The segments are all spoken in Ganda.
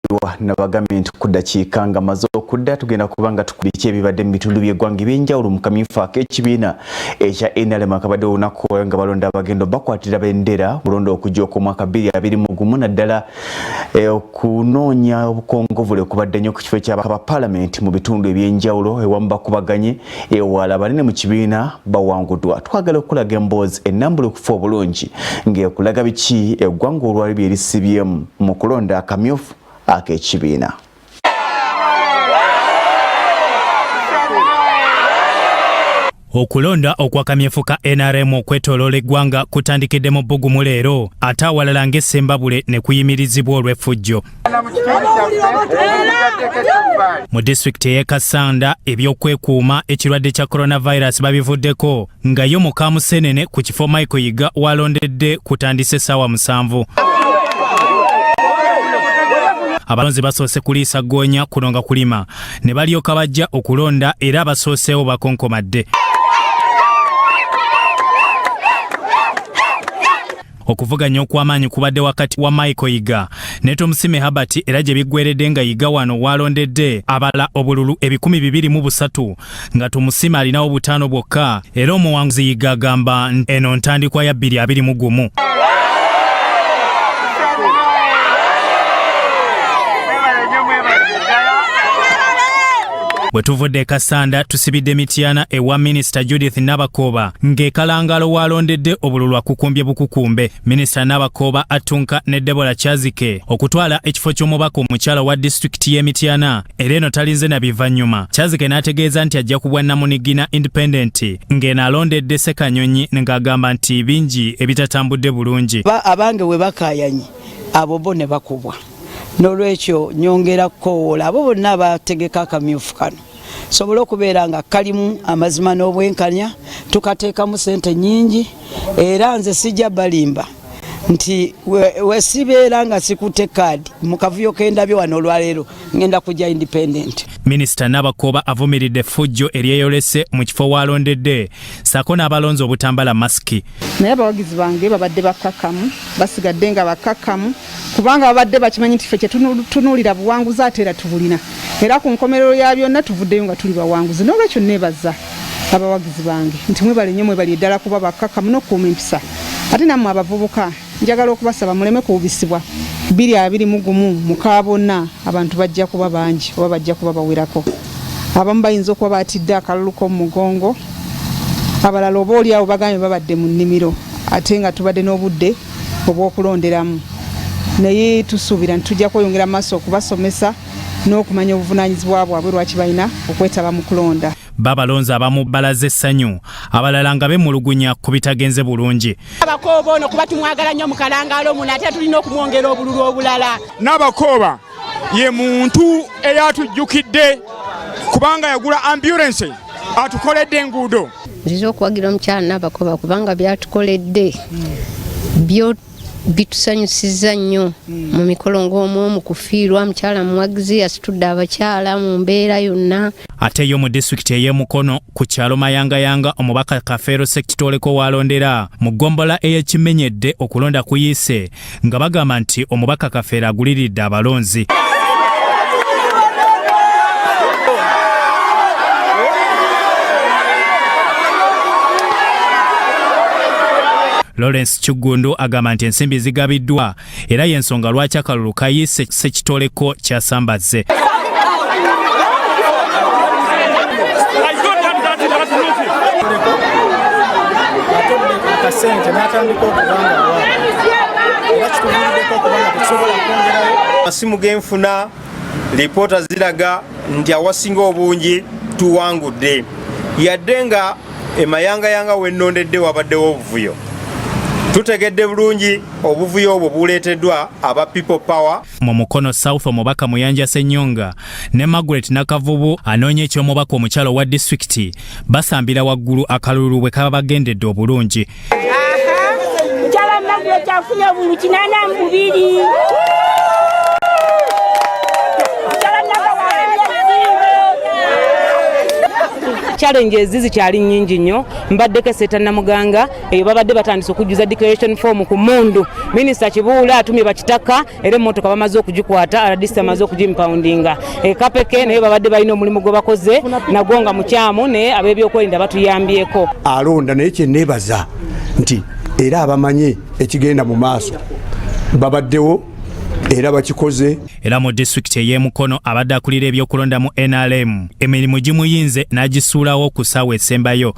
Bwatwaliwa nabagamye nti ku dakiika nga maze okudda tugenda kubanga tukubiki ebibadde mu bitundu by'eggwanga ebyenjawulo mu kamyufu ak'ekibiina ekya NRM akabadde olunaku nga balonda abagendo bakwatira bendera bulonda okujja okw'omwaka 2021 naddala okunoonya obukongovule kubadde nnyo ku kifo ky'abaka paalamenti mu bitundu ebyenjawulo ewamu bakubaganye ewala abanene mu kibiina bawanguddwa. Twagala okulaga emboozi ennambula okufa obulungi ng'ekulaga biki eggwanga olwali bye lisibyemu mu kulonda akamyufu ak'ekibiina. Okulonda okwakamyufu ka NRM okwetoloola eggwanga kutandikidde mu Ebbugumu leero ate awalala ng'Essembabule ne kuyimirizibwa olw'effujjo. Mu disitulikiti y'e Kasanda ebyokwekuuma ekirwadde kya coronavirus babivuddeko nga yo mu Kamusenene ku kifo Michael Yiga walondedde kutandise essaawa 7. Abalonzi basoose kuliisa ggoonya kuno nga kulima ne balyoka bajja okulonda era abasooseewo bakonkomadde. Okuvuganya okw'amaanyi kubadde wakati wa Michael Yiga ne Tomusime Habati era gye biggweeredde nga Yiga wano walondedde abala obululu 203 nga Tomusime alinawo 5 bwokka era omuwanguzi Yiga agamba eno ntandikwa ya 2021. Bwe tuvudde Kasanda tusibidde Mityana ewa Minisita Judith Nabakoba ng'ekalangalo walondedde obululu akukumbye bukukumbe. Minisita Nabakoba atunka ne Debola Kyazike okutwala ekifo ky'omubaka omukyala wa disitulikiti y'e Mityana era eno talinze na bivannyuma. Kyazike n'ategeeza nti ajja ku Bwannamunigina Independent ng'eno alondedde Ssekanyonyi ng'agamba nti bingi ebitatambudde bulungi. Abange we bakaayanye abo bo ne bakubwa. N'olwekyo nyongera kukowoola abo bonna abategeka akamyufu kano sobola okubeera nga kalimu amazima n'obwenkanya tukateekamu ssente nnyingi era nze sijja balimba nti wesibeera nga sikute kaadi mu kavuyo kendabye wano olwaleero ngenda kujja independent. Minisita Nabakoba avumiridde effujjo eryeyolese mu kifo walondedde sako n'abalonzi obutambala masiki. Naye abawagizi bange babadde bakkakkamu basigadde nga bakkakkamu kubanga babadde bakimanyi nti ffe kyetunuulira buwanguzi ate era tubulina era ku nkomerero ya byonna tuvuddeyo nga tuli bawanguzi. N'olwekyo neebaza abawagizi bange nti mwebale nnyo mwebali eddala kuba bakkakkamu n'okukuuma empisa. Ate nammwe abavubuka njagala okubasaba muleme kuwubisibwa 2021 muka bonna abantu bajja kuba bangi oba bajja kuba bawerako. Abamu bayinza okuba batidde akalulu k'omu mugongo, abalala oba oli awo bagambye babadde mu nnimiro ate nga tubadde n'obudde obw'okulonderamu. Naye tusuubira nti tujja kweyongera maaso okubasomesa n'okumanya obuvunaanyizibwa bwabwe lwaki balina okwetaba mu kulonda. Babalonzi abamu balaze essanyu abalala nga bemulugunya ku bitagenze bulungi. Abakooba ono kuba tumwagala nnyo mu kalangalo muno ate tulina okumwongera obululu obulala. Nabakooba ye muntu eyatujjukidde kubanga yagula ambulance atukoledde enguudo. Nziza okuwagira omukyala Nabakooba kubanga byatukoledde byo bitusanyusiza nnyo mu mikolo ng'omwo mu kufiirwa mukyala muwagizi asitudde abakyala mu mbeera yonna. Ate yo mu disitulikiti ey'e Mukono ku kyalo Mayangayanga omubaka Kafeero Sekitoleko walondera mu ggombola ey'ekimenyedde okulonda kuyiise nga bagamba nti omubaka Kafeero aguliridde abalonzi. Lawrence Chugundu agamba nti ensimbi zigabiddwa era y'ensonga lwaki akalulu kayiise Sekitoleko kyasambazze. Amasimu genfuna lipoota ziraga nti awasinga obungi tuwangudde yadde nga emayangayanga wennondedde wabaddewo obuvuyo. Tutegedde bulungi obuvuyo obwo buleeteddwa aba People Power. Mu Mukono South omubaka Muyanja Ssenyonga ne Margaret Nakavubu anoonya eky'omubaka omukyalo wa disitulikiti basambira waggulu akalulu bwe kaba bagendedde obulungi. Mukyala Margaret afunye obululu 82. challenges zikyali nnyingi nnyo. Mbaddeko Seta Namuganga eyo babadde batandise okujjuza declaration form ku Mmundu. Minisita Kibuula atumye bakitaka era emmotoka bamaze okugikwata, RDC amaze okugimpoundinga. Kapeke naye babadde balina omulimu gwe bakoze nagwo nga mukyamu naye ab'ebyokwerinda batuyambyeko. Alonda naye kye neebaza nti era abamanye ekigenda mu maaso babaddewo era bakikoze. Era mu disitulikiti ey'Emukono abadde akulira ebyokulonda mu NRM emirimu gimuyinze n'agisuulawo ku ssaawa esembayo.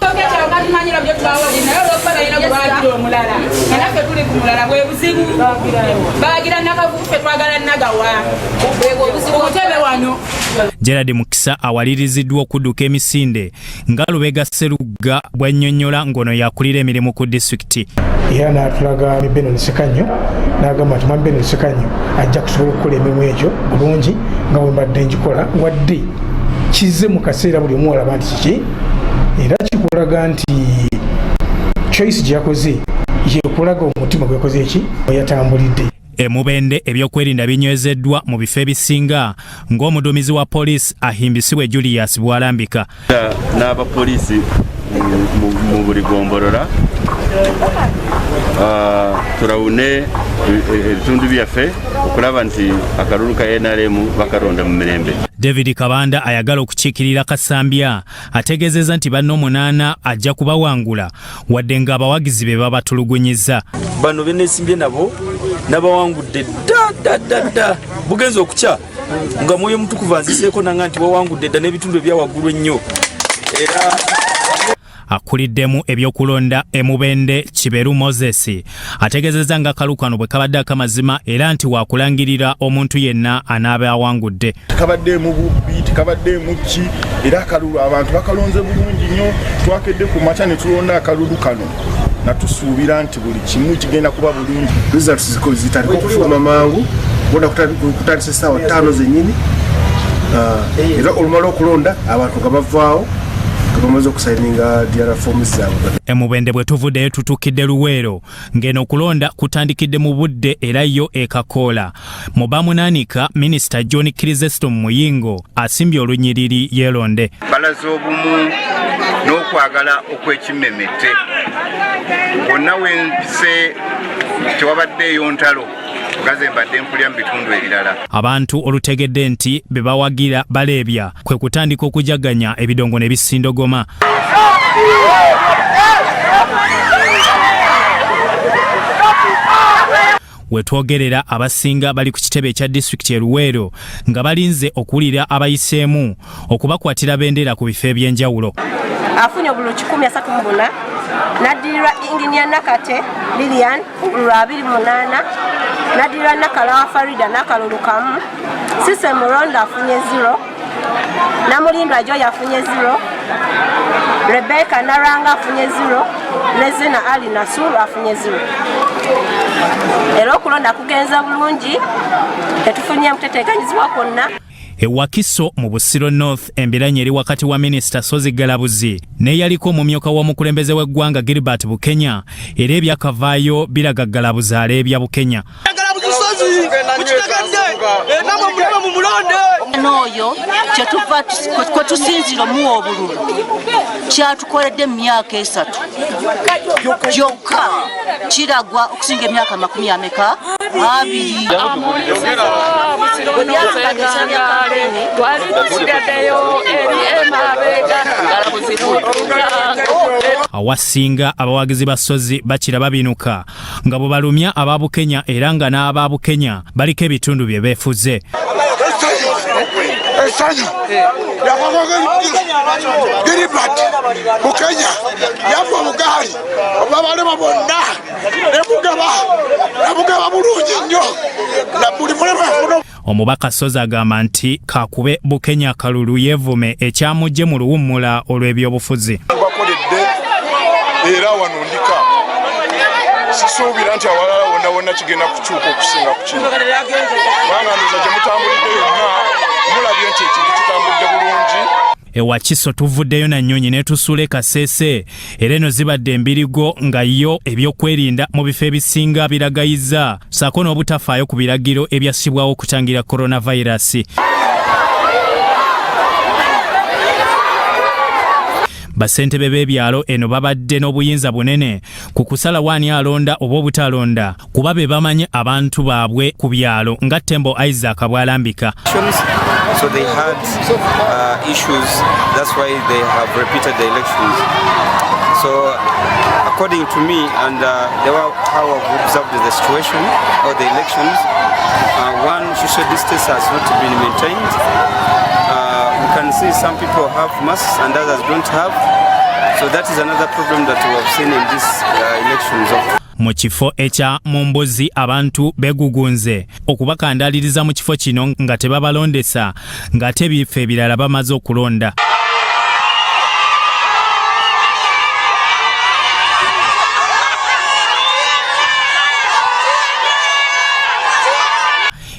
Gerard Mukisa awaliriziddwa okudduka emisinde nga Lubega Sserugga bw'annyonnyola ng'ono yakulira emirimu ku disitulikiti. Era n'atulaga Beno Sekanyo n'agamba nti Mwami Beno Sekanyo ajja kusobola okukola emirimu egyo bulungi nga bwe mbadde ngikola wadde kize mu kaseera buli omu alaba nti kiki era kikulaga nti choice gye yakoze yekulaga omutima gwe yakoze eki yatambulidde. Emubende ebyokwerinda binywezeddwa mu bifo ebisinga ng'omuduumizi wa poliisi ahimbisibwe Julius Bwalambika n'abapoliisi mu buli gombolola turawune ebitundu byaffe okulaba nti akalulu ka NRM bakaronda mu mirembe. David Kabanda ayagala okukiikirira Kasambya ategeezezza nti banno 8 ajja kubawangula wadde nga abawagizi be babatulugunyiza. Bano beneesimbye nabo n'abawangudde dda bugenza okukya nga Mwoyo Mutukuvu anziseeko nanga nti wawangudde dda n'ebitundu ebyawaggulu ennyo. Era akuliddemu ebyokulonda Emubende Kiberu Moses ategeezezza nga kalukano bwe kabadde akamazima era nti waakulangirira omuntu yenna anaaba awangudde. Kabadde mu bubbi kabadde mu ki era akalulu abantu bakalonze bulungi nnyo twakedde ku makya ne tulonda akalulu kano natusuubira nti buli kimu kigenda kuba bulungi. Results zitandika okufuluma mangu bona kutandisa essaawa 5 zennyini era olumala okulonda abantu nga bavaawo bamaze okusayininga DRA forms zaabwe. Emubende bwe tuvuddeyo tutuukidde Luweero ng'eno okulonda kutandikidde mu budde era yo ekakoola. Mu bamunaanika Minisita John Kirizesto Muyingo asimbye olunyiriri yeelonde. Balaza obumu n'okwagala okw'ekimmemmette bonna wempise tewabaddeeyo ntalo gaze mbadde mpulya mu bitundu ebirala. Abantu olutegedde nti be bawagira baleebya kwe kutandika okujaganya ebidongo ne bisindogoma. Wetwogerera abasinga bali ku kitebe ekya disitulikiti e Luweero nga balinze okuwulira abayiseemu okubakwatira bendera ku bifo eby'enjawulo. Afunye obululu 134 naddirirwa Inginia Nakate Lilian obululu 28 naddirirwa Nakalawa Farida n'akalulu kamu. Sise Muronda afunye 0 Namulindwa Joy afunye 0 Rebecca Naranga afunye 0 Nezina Ali Nasuru afunye 0. Era okulonda kugenza bulungi tetufunye muteteekanyizibwa kwonna. Ewakiso mu Busiro North embiranye eri wakati wa Minisita Sozi Galabuzi neyaliko omumyuka w'omukulembeze w'eggwanga Gilbert Bukenya era ebyakavaayo biraga Galabuzi aleebya Bukenya. N'oyo kyetuva kwe tusinzira omuwa obululu kyatukoledde mu myaka 3 gyokka kiragwa okusinga emyaka 20 awasinga abawagizi ba Sozi bakira babinuka nga bwe balumya aba Bukenya era nga n'aba Bukenya baliko ebitundu bye beefuze. Esanyu Gilbert Bukenya yafa mugali babalema bonna nebugaba bulungi nnyo na buli mulema afuno. Omubaka Sozi agamba nti kakube Bukenya kalulu yevume ekyamujje mu luwummula olw'ebyobufuzi. Bakoledde era wanondika sisuubira nti awalala wonna wonna kigenda kukyuka okusinga ku kino kubanga ndoza gye mutambulidde yonna mulabye nti ekintu kitambudde bulungi. Ewakiso tuvuddeyo na nnyonyi ne tusuula Kasese era eno zibadde embirigo nga yo ebyokwerinda mu bifo ebisinga biragayizza ssaako n'obutafaayo ku biragiro ebyassibwawo okutangira coronavirus. Basentebe b'ebyalo eno babadde n'obuyinza bunene ku kusala wani alonda oba obutalonda kuba be bamanyi abantu baabwe ku byalo nga Tembo Isaac bw'alambika. So they had issues, that's why they have repeated the elections. So according to me and how I've observed the situation or the elections, one, social distance has not been maintained. We can see some people have masks and others don't have. So that is another problem that we have seen in these elections. Mu kifo ekya Mumbozi abantu begugunze okubakandaliriza mu kifo kino nga tebabalondesa nga tebife ebirala bamaze okulonda.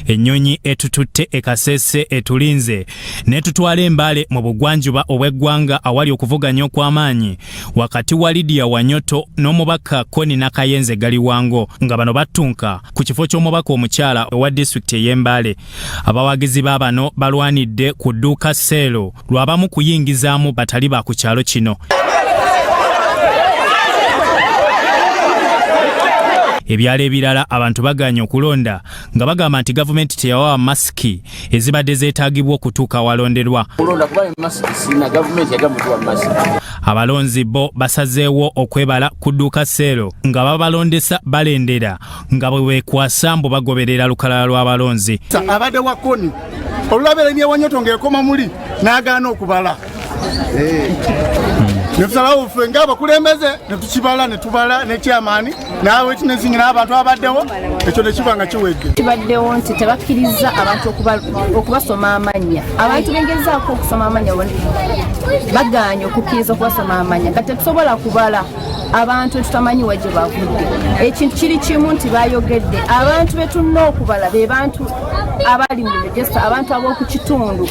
Ennyonyi etututte ekasese etulinze netutwala embale mu bugwanjuba obw'eggwanga awali okuvuganya okw'amaanyi wakati wa Lydia Wanyoto n'omubaka Koni Nakayenze Galiwango nga bano battunka ku kifo ky'omubaka omukyala owa disitulikiti ey'Embale. Abawagizi baabano balwanidde ku dduuka Seero lwabamu kuyingizaamu batali ba ku kyalo kino. Ebyalo ebirala abantu baganya okulonda nga bagamba nti gavumenti teyawa masiki ezibadde zeetaagibwa okutuuka walonderwa. Abalonzi bo basazeewo okwebala ku dduuka Seero nga babalondesa balendera nga bwe beekwasa mbu bagoberera lukalala lw'abalonzi. Abadde wa Koni olulabera Lydia Wanyoto ng'ekoma muli n'agaana okubala. Netusalawo ffe ng'abakulembeze netukibala netubala ne chairman naawe kinezingi n'abantu abaddewo ekyo nekiba nga kiwedde. Kibaddewo nti tebakkiriza abantu okubasoma amanya. Abantu bengezaako okusoma amanya baganya okukkiriza okubasoma amanya nga tetusobola kubala abantu tutamanyi wa gye bavudde. Ekintu kiri kimu nti bayogedde abantu betulina okubala be bantu abali mu register abantu ab'oku kitundu.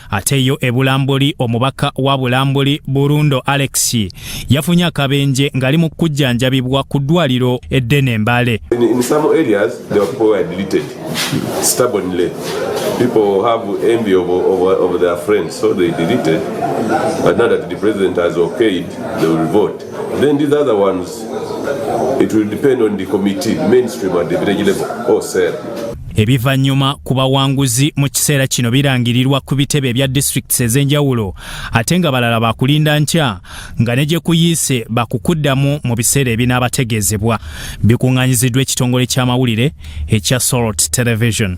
Ate yo ebulambuli omubaka wa Bulambuli Burundo Alex yafunye akabenje ngali mu kujjanjabibwa ku ddwaliro eddene Embale. In some areas the people were deleted stubbornly. People have envy of their friends, so they deleted. But now that the president has okayed, they will vote. Then these other ones, it will depend on the committee, mainstream at the village level or cell. Ebivannyuma ku bawanguzi mu kiseera kino birangirirwa ku bitebe bya districts ez'enjawulo ate nga balala bakulinda nkya nga ne gye kuyiise bakukuddamu mu biseera ebinaabategeezebwa. Bikuŋŋaanyiziddwa ekitongole ky'amawulire ekya Sorot Television.